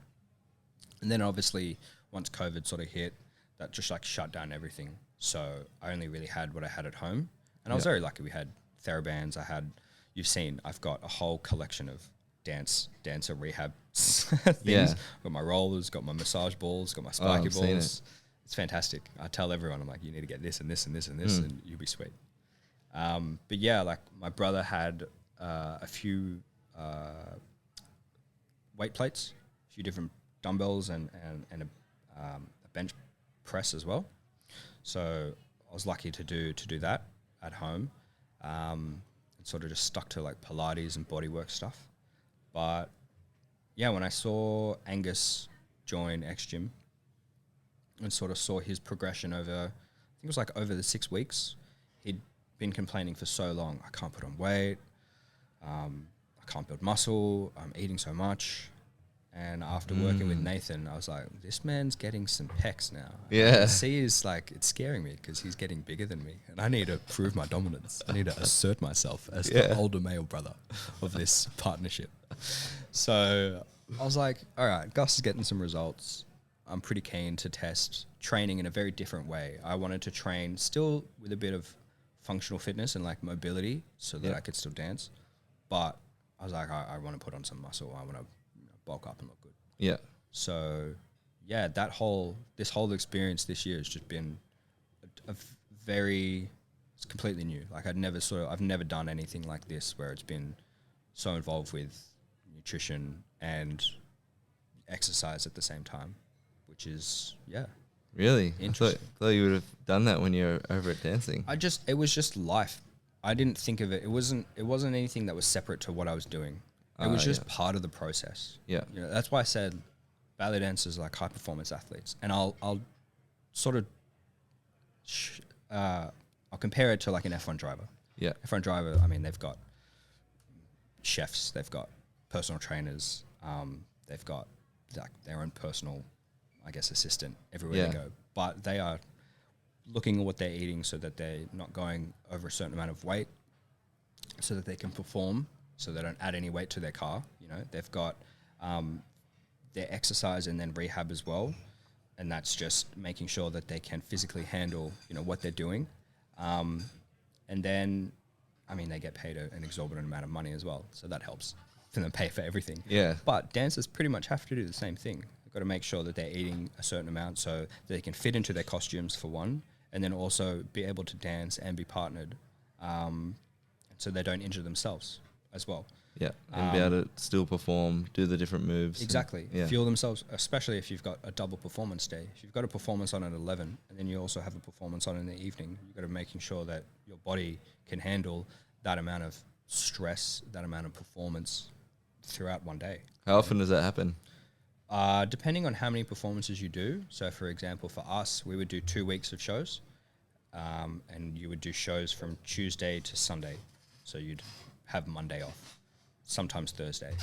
And then obviously once COVID sort of hit, that just like shut down everything. So I only really had what I had at home. And I was very lucky. We had TheraBands. You've seen, I've got a whole collection of dancer rehab things. Yeah. Got my rollers, got my massage balls, got my spiky balls. It's fantastic. I tell everyone, I'm like, you need to get this and this and this and this, and you'll be sweet. But yeah, like my brother had a few weight plates, a few different dumbbells, and a bench press as well. So I was lucky to do that at home. And sort of just stuck to like Pilates and bodywork stuff. But yeah, when I saw Angus join X Gym, and sort of saw his progression over, I think it was like over the 6 weeks. He'd been complaining for so long, I can't put on weight, I can't build muscle, I'm eating so much. And after working with Nathan, I was like, this man's getting some pecs now. Yeah. See, is like, it's scaring me because he's getting bigger than me. And I need to prove my dominance. I need to assert myself as the older male brother of this partnership. So I was like, all right, Gus is getting some results. I'm pretty keen to test training in a very different way. I wanted to train still with a bit of functional fitness and like mobility so that I could still dance. But I was like, I want to put on some muscle. I want to bulk up and look good. Yeah. So, yeah, this whole experience this year has just been it's completely new. Like I've never done anything like this where it's been so involved with nutrition and exercise at the same time, which is, Really? Interesting. I thought you would have done that when you were over at dancing. It was just life. I didn't think of it. It wasn't anything that was separate to what I was doing. It was just part of the process. Yeah. You know, that's why I said ballet dancers are like high performance athletes. And I'll sort of, I'll compare it to like an F1 driver. Yeah. F1 driver, I mean, they've got chefs, they've got personal trainers, they've got like their own personal, I guess, assistant everywhere they go. But they are looking at what they're eating so that they're not going over a certain amount of weight so that they can perform, so they don't add any weight to their car. You know, they've got their exercise and then rehab as well. And that's just making sure that they can physically handle, you know, what they're doing. And then, I mean, they get paid an exorbitant amount of money as well. So that helps for them pay for everything. Yeah. But dancers pretty much have to do the same thing. They've got to make sure that they're eating a certain amount so they can fit into their costumes for one, and then also be able to dance and be partnered so they don't injure themselves as well. Yeah, and be able to still perform, do the different moves. Exactly. Fuel themselves, especially if you've got a double performance day. If you've got a performance on at 11 and then you also have a performance on in the evening, you've got to making sure that your body can handle that amount of stress, that amount of performance throughout one day. How often does that happen? Depending on how many performances you do. So, for example, for us, we would do 2 weeks of shows, and you would do shows from Tuesday to Sunday. So you'd have Monday off, sometimes Thursday.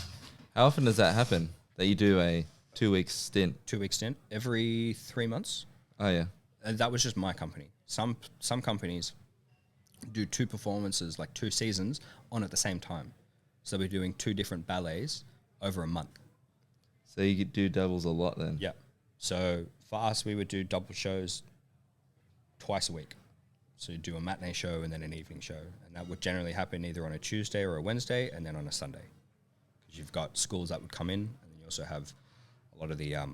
How often does that happen, that you do a 2-week stint? 2-week stint, every 3 months. Oh, yeah. And that was just my company. Some companies do 2 performances, like 2 seasons, on at the same time. So we're doing 2 different ballets over a month. So you could do doubles a lot then? Yeah. So for us, we would do double shows twice a week. So you do a matinee show and then an evening show. And that would generally happen either on a Tuesday or a Wednesday and then on a Sunday. Because you've got schools that would come in, and then you also have a lot of the, I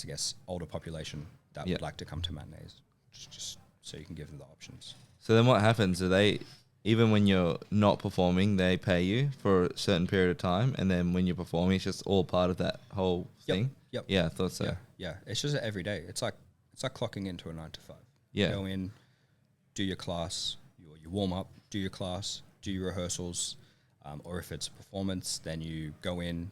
guess, older population that would like to come to matinees, just so you can give them the options. So then what happens? Do they, even when you're not performing, they pay you for a certain period of time, and then when you're performing, it's just all part of that whole thing? Yep. Yeah, I thought so. Yeah. It's just every day. It's like clocking into a 9 to 5. Yeah. You go in, do your class, you warm up, do your class, do your rehearsals, or if it's a performance, then you go in,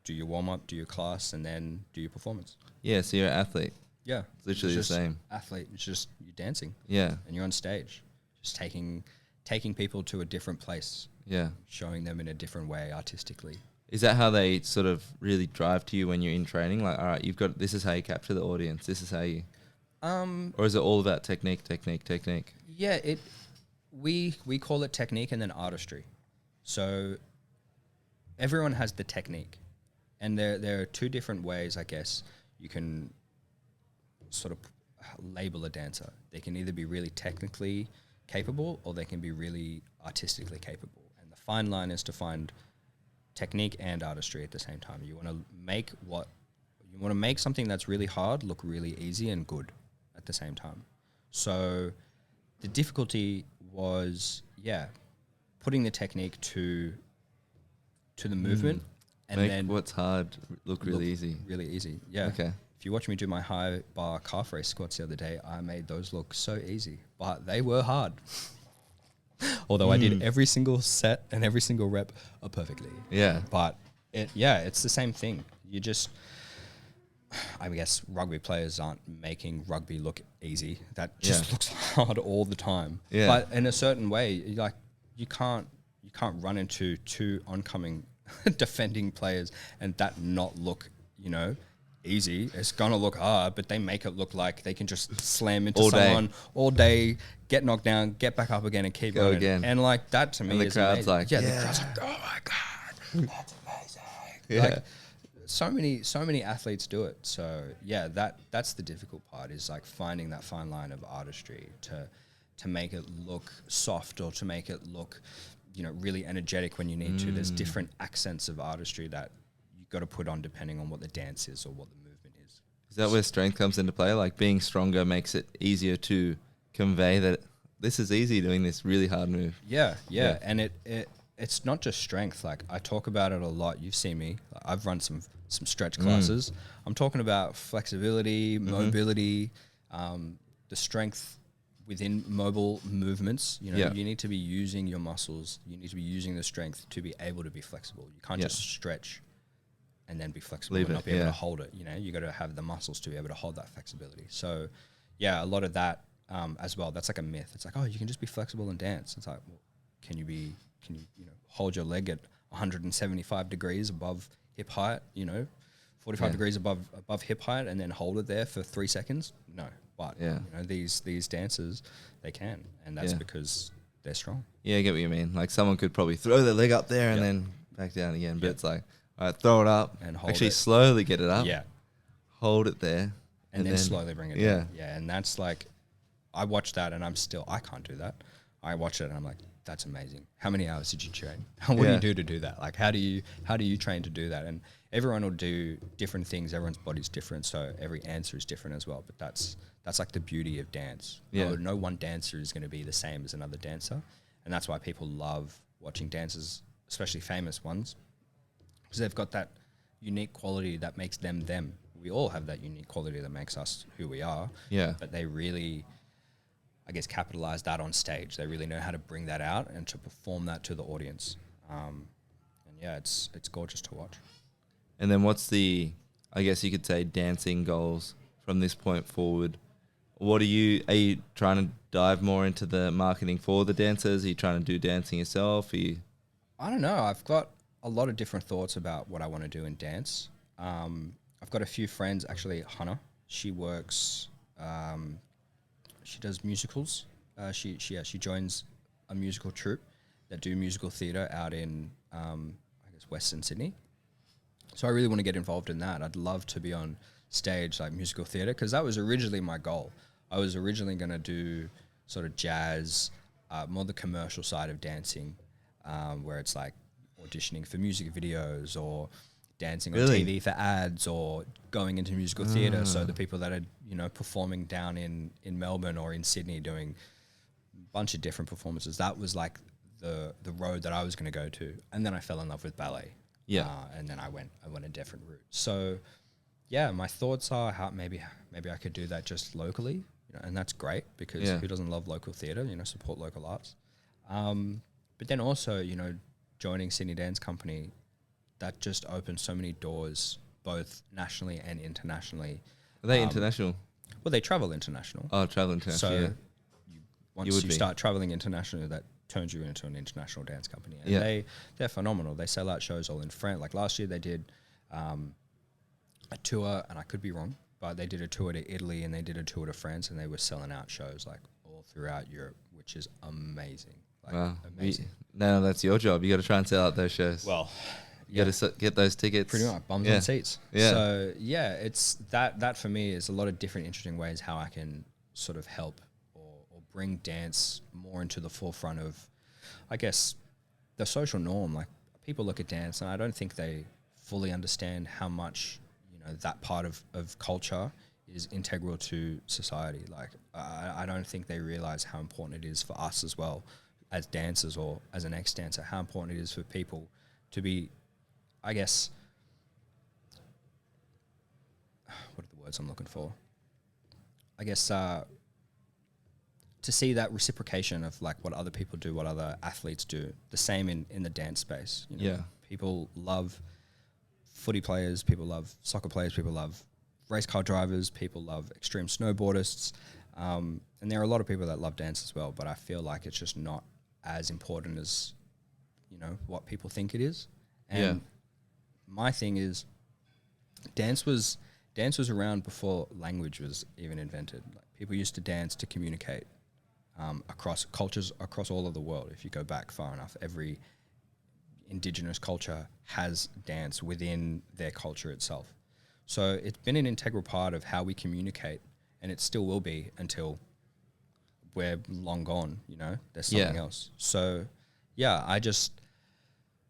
do your warm up, do your class, and then do your performance. Yeah, so you're an athlete. Yeah. It's literally the same. Athlete. It's just you're dancing. Yeah. And you're on stage, just taking people to a different place. Yeah. Showing them in a different way artistically. Is that how they sort of really drive to you when you're in training? Like, all right, this is how you capture the audience. This is how you... or is it all about technique? Yeah, we call it technique and then artistry. So everyone has the technique, and there are 2 different ways, I guess, you can sort of label a dancer. They can either be really technically capable or they can be really artistically capable. And the fine line is to find technique and artistry at the same time. You want to make something that's really hard look really easy and good at the same time. So the difficulty was, putting the technique to the movement, and Make then what's hard look really easy. Really easy, yeah. Okay. If you watch me do my high bar calf raise squats the other day, I made those look so easy, but they were hard. Although I did every single set and every single rep perfectly. Yeah. But it's the same thing. I guess rugby players aren't making rugby look easy. That just looks hard all the time. Yeah. But in a certain way, like you can't run into two oncoming defending players and that not look, easy. It's gonna look hard, but they make it look like they can just slam into someone all day, get knocked down, get back up again, and keep going again. And like that to me, And the is crowd's amazing. like, the crowd's like, oh my god, that's amazing. Yeah. Like, so many athletes do it. So yeah, that's the difficult part, is like finding that fine line of artistry to make it look soft or to make it look, really energetic when you need to. There's different accents of artistry that you've got to put on depending on what the dance is or what the movement is. Is that where strength comes into play? Like being stronger makes it easier to convey that this is easy doing this really hard move. Yeah. And it's not just strength. Like I talk about it a lot. You've seen me. I've run some stretch classes. I'm talking about flexibility, mobility, the strength within mobile movements. You need to be using your muscles. You need to be using the strength to be able to be flexible. You can't just stretch and then be flexible and not be able to hold it. You got to have the muscles to be able to hold that flexibility. So yeah, a lot of that as well. That's like a myth. It's like, oh, you can just be flexible and dance. It's like, well, can you hold your leg at 175 degrees above hip height, 45 degrees above hip height, and then hold it there for 3 seconds? No. But these dancers, they can, and that's because they're strong. Yeah, I get what you mean. Like someone could probably throw their leg up there and then back down again, but it's like, all right, throw it up and hold actually it. Slowly get it up. Yeah. Hold it there. And then slowly bring it down. Yeah, and that's like, I watch that and I can't do that. I watch it and I'm like, that's amazing. How many hours did you train? What do you do to do that? Like, how do you train to do that? And everyone will do different things. Everyone's body's different, so every answer is different as well. But that's like the beauty of dance. Yeah. No one dancer is going to be the same as another dancer, and that's why people love watching dancers, especially famous ones, because they've got that unique quality that makes them them. We all have that unique quality that makes us who we are. Yeah. But they really, I guess, capitalize that on stage. They really know how to bring that out and to perform that to the audience. And yeah, it's gorgeous to watch. And then what's the, I guess you could say, dancing goals from this point forward? Are you trying to dive more into the marketing for the dancers? Are you trying to do dancing yourself? I don't know. I've got a lot of different thoughts about what I want to do in dance. I've got a few friends, actually. Hannah, she works, she does musicals. She joins a musical troupe that do musical theatre out in, I guess, Western Sydney. So I really want to get involved in that. I'd love to be on stage, like musical theatre, because that was originally my goal. I was originally going to do sort of jazz, more the commercial side of dancing, where it's like auditioning for music videos or dancing on TV for ads or going into musical theatre. So the people that are, performing down in Melbourne or in Sydney doing a bunch of different performances, that was like the road that I was going to go to. And then I fell in love with ballet. Yeah. And then I went a different route. So yeah, my thoughts are how maybe I could do that just locally, and that's great, because who doesn't love local theatre, support local arts. But then also, joining Sydney Dance Company, that just opens so many doors, both nationally and internationally. Are they international? Well, they travel international. Oh, travel international. So once you start traveling internationally, that turns you into an international dance company. And they're phenomenal. They sell out shows all in France. Like last year they did a tour, and I could be wrong, but they did a tour to Italy and they did a tour to France, and they were selling out shows like all throughout Europe, which is amazing. Like, wow. amazing. No, that's your job. You got to try and sell out those shows. Well, you got to get those tickets. Pretty much, bums on seats. Yeah. So yeah, it's that for me is a lot of different interesting ways how I can sort of help or bring dance more into the forefront of, I guess, the social norm. Like people look at dance and I don't think they fully understand how much, that part of culture is integral to society. Like I don't think they realize how important it is for us as well as dancers or as an ex-dancer, how important it is for people to be, I guess, what are the words I'm looking for? I guess to see that reciprocation of like what other people do, what other athletes do, the same in the dance space. Yeah. People love footy players, people love soccer players, people love race car drivers, people love extreme snowboardists, and there are a lot of people that love dance as well. But I feel like it's just not as important as, you know, what people think it is. And my thing is, dance was around before language was even invented. Like, people used to dance to communicate across cultures, across all of the world. If you go back far enough, every indigenous culture has dance within their culture itself. So it's been an integral part of how we communicate, and it still will be until we're long gone, you know, there's something else. So yeah,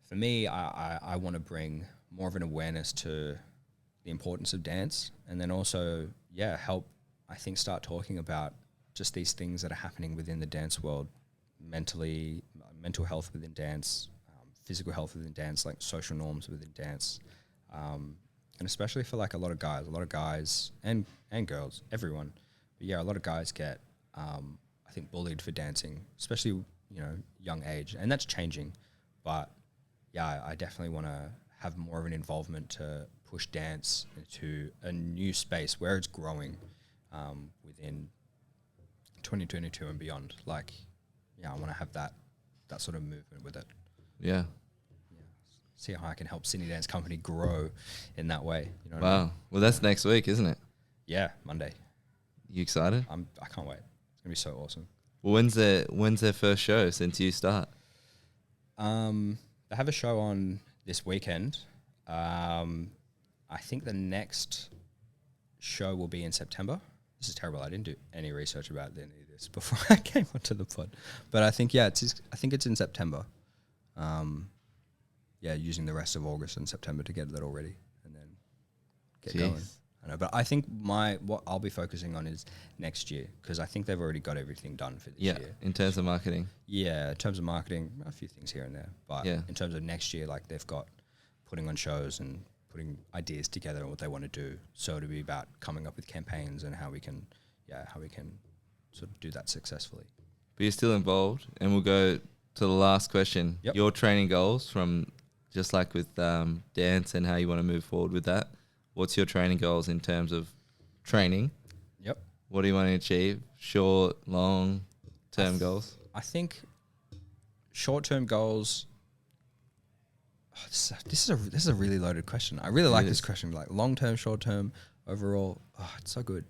for me, I want to bring more of an awareness to the importance of dance, and then also, help, I think, start talking about just these things that are happening within the dance world, mental health within dance, physical health within dance, like social norms within dance, and especially for like a lot of guys and girls, everyone. But yeah, a lot of guys get, I think, bullied for dancing, especially, you know, young age, and that's changing. But yeah, I definitely want to have more of an involvement to push dance into a new space where it's growing within 2022 and beyond. Like, I want to have that sort of movement with it. Yeah. See how I can help Sydney Dance Company grow in that way. You know what I Wow. mean? Well, that's next week, isn't it? Yeah, Monday. You excited? I can't wait. It's gonna be so awesome. Well, when's their first show since you start? They have a show on this weekend. I think the next show will be in September. This is terrible. I didn't do any research about any of this before I came onto the pod, but I think it's in September. Using the rest of August and September to get that all ready and then get going. I know, but I think what I'll be focusing on is next year, because I think they've already got everything done for this year. In terms of marketing. Yeah, in terms of marketing, a few things here and there. But in terms of next year, like, they've got putting on shows and putting ideas together and what they want to do. So it'll be about coming up with campaigns and how we can sort of do that successfully. But you're still involved, and we'll go to the last question. Yep. Your training goals, from just like with dance and how you want to move forward with that. What's your training goals in terms of training? Yep. What do you want to achieve? Short, long term goals? I think short-term goals. This is a really loaded question. I really like this question. Like, long-term, short-term, overall. Oh, it's so good.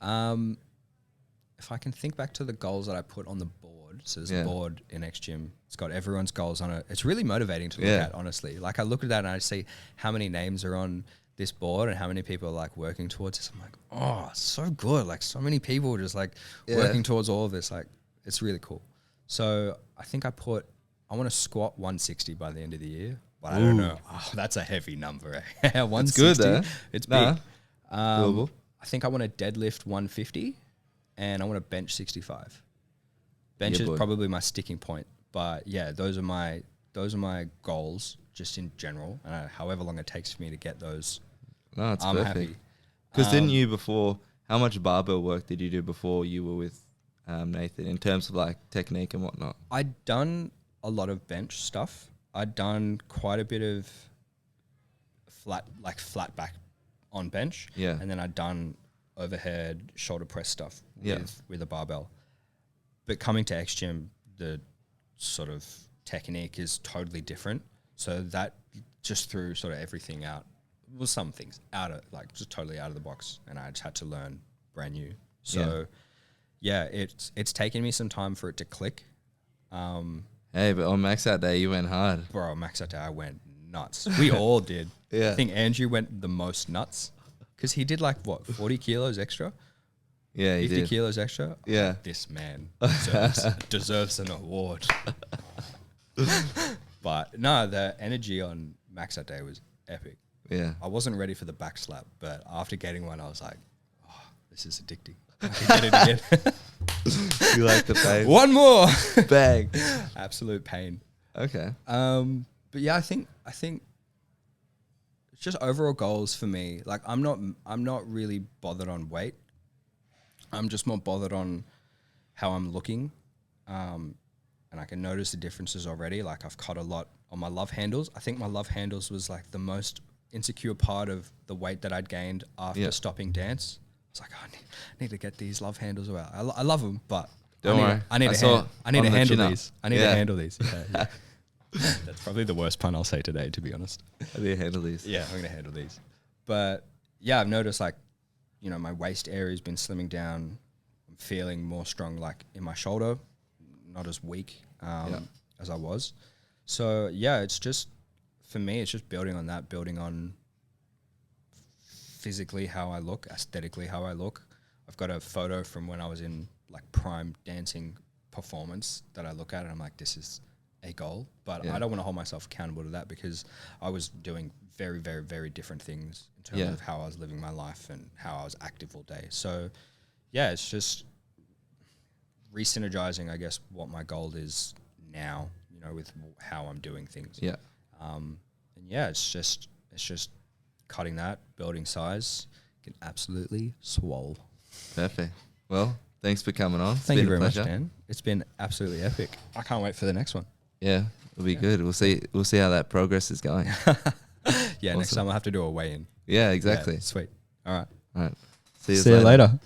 If I can think back to the goals that I put on the board, so there's a board in X Gym. It's got everyone's goals on it. It's really motivating to look at, honestly. Like, I look at that and I see how many names are on this board and how many people are like working towards this. I'm like, oh, so good. Like, so many people just like working towards all of this. Like, it's really cool. So I think I want to squat 160 by the end of the year. But I don't know. Oh, that's a heavy number. 160. It's good though. It's big. Doable. I think I want to deadlift 150 and I want to bench 65. Bench is probably my sticking point. But yeah, those are my goals just in general. However long it takes for me to get those, no, it's I'm perfect. happy. Because didn't you before, how much barbell work did you do before you were with Nathan in terms of like technique and whatnot? I'd done a lot of bench stuff. I'd done quite a bit of flat back on bench. Yeah. And then I'd done overhead shoulder press stuff with a barbell. But coming to X Gym, the sort of technique is totally different. So that just threw sort of everything out. Well, some things out of, like, just totally out of the box, and I just had to learn brand new. So it's taken me some time for it to click. Hey, but on Max Out Day, you went hard. Bro, Max Out Day, I went nuts. We all did. I think Andrew went the most nuts because he did 40 kilos extra? Yeah, he 50 did. kilos extra? Yeah. This man deserves an award. But no, the energy on Max Out Day was epic. Yeah. I wasn't ready for the back slap, but after getting one, I was like, oh, this is addicting. I can get it again. You like the pain? One more. Bang. Absolute pain. Okay. But yeah, I think it's just overall goals for me. Like, I'm not really bothered on weight. I'm just more bothered on how I'm looking. And I can notice the differences already. Like, I've cut a lot on my love handles. I think my love handles was like the most insecure part of the weight that I'd gained after stopping dance. It's like, oh, I need to get these love handles out. I love them, but I need to handle these. I need to handle these. Yeah. That's probably the worst pun I'll say today, to be honest. I need to handle these. Yeah, I'm going to handle these. But yeah, I've noticed like, my waist area has been slimming down. I'm feeling more strong, like in my shoulder, not as weak as I was. So yeah, it's just, for me, it's just building on that, building on physically how I look, aesthetically how I look. I've got a photo from when I was in like prime dancing performance that I look at and I'm like, this is a goal, but I don't want to hold myself accountable to that because I was doing very, very, very different things in terms of how I was living my life and how I was active all day. So yeah, it's just re-synergizing, I guess, what my goal is now, with how I'm doing things. Yeah. And yeah, it's just cutting that, building size, can absolutely swole. Perfect. Well, thanks for coming on. Thank you very much, Dan. It's been absolutely epic. I can't wait for the next one. Yeah, it'll be good. We'll see how that progress is going. Yeah, awesome. Next time I'll have to do a weigh-in. Yeah, exactly. Yeah, sweet. All right. See you later.